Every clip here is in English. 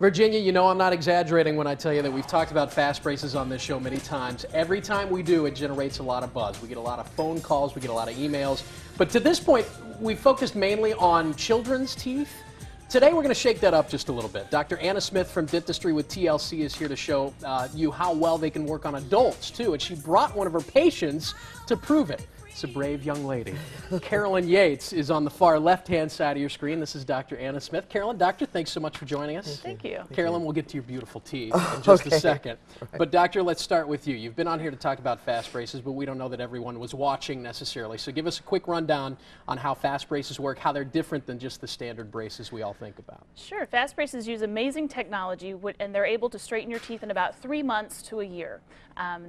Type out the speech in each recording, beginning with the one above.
Virginia, you know I'm not exaggerating when I tell you that we've talked about Fastbraces on this show many times. Every time we do, it generates a lot of buzz. We get a lot of phone calls, we get a lot of emails. But to this point, we've focused mainly on children's teeth. Today, we're going to shake that up just a little bit. Dr. Anna Smith from Dentistry with TLC is here to show you how well they can work on adults, too. And she brought one of her patients to prove it. It's a brave young lady. Carolyn Yates is on the far left-hand side of your screen. This is Dr. Anna Smith. Carolyn, doctor, thanks so much for joining us. Thank you. Carolyn, we'll get to your beautiful teeth in just a second. Right. But doctor, let's start with you. You've been on here to talk about Fastbraces, but we don't know that everyone was watching necessarily. So give us a quick rundown on how Fastbraces work, how they're different than just the standard braces we all think about. Sure. Fastbraces use amazing technology, and they're able to straighten your teeth in about 3 months to a year.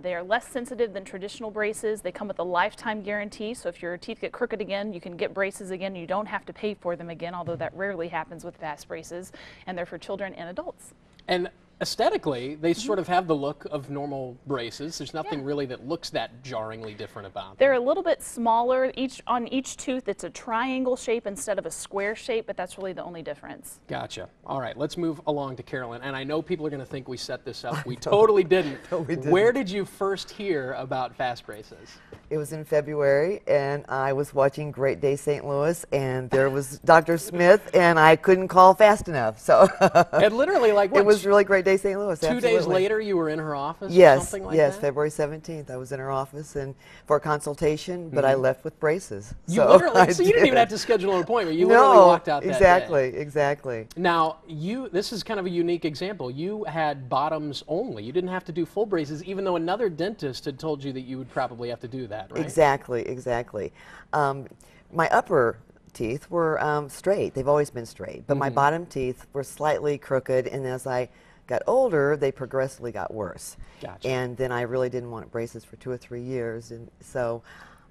They are less sensitive than traditional braces. They come with a lifetime guarantee, so if your teeth get crooked again, you can get braces again. You don't have to pay for them again, although that rarely happens with Fastbraces, and they're for children and adults. And aesthetically, they sort of have the look of normal braces. There's nothing really that looks that jarringly different about them. They're a little bit smaller. On each tooth, it's a triangle shape instead of a square shape, but that's really the only difference. Gotcha. All right, let's move along to Carolyn. And I know people are going to think we set this up. We totally didn't. No, we didn't. Where did you first hear about Fastbraces? It was in February, and I was watching Great Day St. Louis, and there was Dr. Smith, and I couldn't call fast enough. So and literally, like, what? It was really Great Day St. Louis. 2 days later, you were in her office? Yes, or something like yes, that? February 17th. I was in her office and for a consultation, but I left with braces. You literally, so you didn't even have to schedule an appointment. You literally walked out that exactly, day. Exactly. Now, this is kind of a unique example. You had bottoms only. You didn't have to do full braces, even though another dentist had told you that you would probably have to do that, right? Exactly, exactly. My upper teeth were straight. They've always been straight, but my bottom teeth were slightly crooked, and as I got older, they progressively got worse. Gotcha. And then I really didn't want braces for 2 or 3 years, and so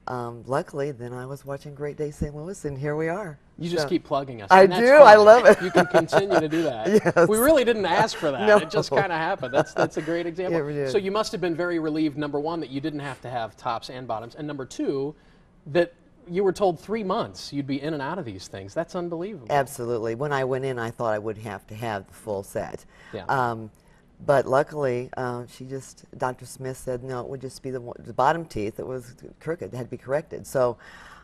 luckily, then I was watching Great Day St. Louis, and here we are. You just keep plugging us. I do. I love it. You can continue to do that. Yes. We really didn't ask for that. No. It just kind of happened. That's a great example. It really so you must have been very relieved, number one, that you didn't have to have tops and bottoms, and number two, that you were told 3 months you'd be in and out of these things. That's unbelievable. Absolutely. When I went in, I thought I would have to have the full set. Yeah. But luckily, Dr. Smith said, no, it would just be the bottom teeth that was crooked, had to be corrected. So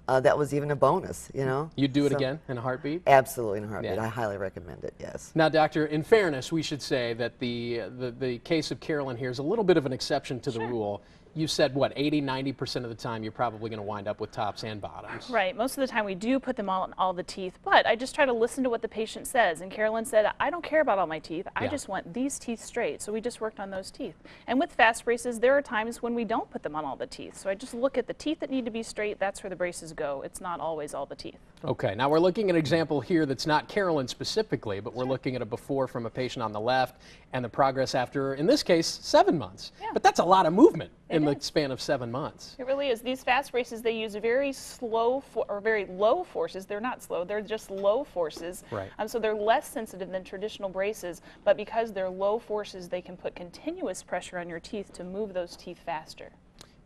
that was even a bonus, you know. You'd do it again in a heartbeat? Absolutely in a heartbeat. Yeah. I highly recommend it, yes. Now, doctor, in fairness, we should say that the case of Carolyn here is a little bit of an exception to the rule. You said, what, 80–90% of the time you're probably going to wind up with tops and bottoms. Right. Most of the time we do put them on all the teeth, but I just try to listen to what the patient says. And Carolyn said, I don't care about all my teeth. I just want these teeth straight. So we just worked on those teeth. And with Fastbraces, there are times when we don't put them on all the teeth. So I just look at the teeth that need to be straight. That's where the braces go. It's not always all the teeth. Okay. Now we're looking at an example here that's not Carolyn specifically, but we're looking at a before from a patient on the left and the progress after, in this case, 7 months. Yeah. But that's a lot of movement in the span of 7 months. It really is. These Fastbraces, they use very slow or very low forces. They're not slow. They're just low forces. Right. So they're less sensitive than traditional braces, but because they're low forces, they can put continuous pressure on your teeth to move those teeth faster.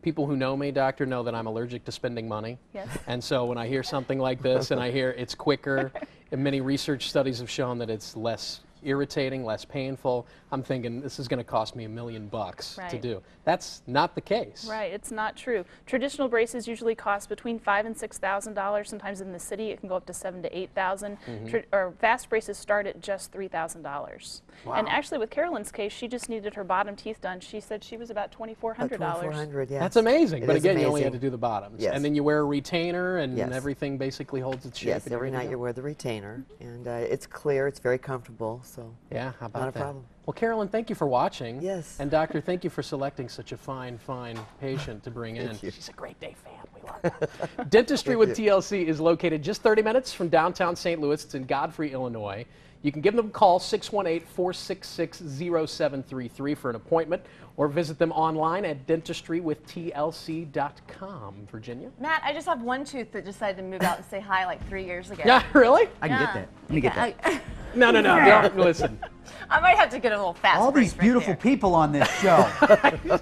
People who know me, doctor, know that I'm allergic to spending money. Yes. And so when I hear something like this and I hear it's quicker, and many research studies have shown that it's less irritating, less painful, I'm thinking this is going to cost me $1 million to do. That's not the case. Right, it's not true. Traditional braces usually cost between $5,000 and $6,000. Sometimes in the city it can go up to $7,000 to $8,000. Or Fastbraces start at just $3,000. Wow. And actually, with Carolyn's case, she just needed her bottom teeth done. She said she was about $2,400. $2,400, yes. That's amazing. But again, amazing. you only had to do the bottoms. Yes. And then you wear a retainer, and everything basically holds its shape. Yes, every night you wear the retainer, and it's clear, it's very comfortable, so yeah, how about not a that? problem. Well, Carolyn, thank you for watching. Yes. And doctor, thank you for selecting such a fine patient to bring in. Thank you. She's a Great Day fan. We love that. Dentistry with TLC is located just 30 minutes from downtown St. Louis. It's in Godfrey, Illinois. You can give them a call, 618-466-0733 for an appointment, or visit them online at dentistrywithtlc.com. Virginia? Matt, I just have one tooth that decided to move out and say hi like 3 years ago. Yeah, really? I can get that. Let me get that. No, don't listen. I might have to get a little fast All break these right beautiful there. people on this show.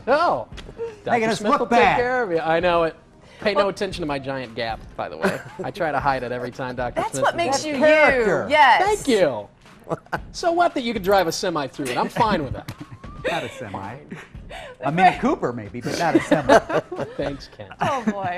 No. Making Dr. us Smith look will bad. take care of you. I know it. Pay no attention to my giant gap, by the way. I try to hide it every time Dr. That's Smith. what makes you character. you. Yes. Thank you. So what that you could drive a semi through it? I'm fine with that. Not a semi. A Mini Cooper maybe, but not a semi. Thanks, Ken. Oh boy.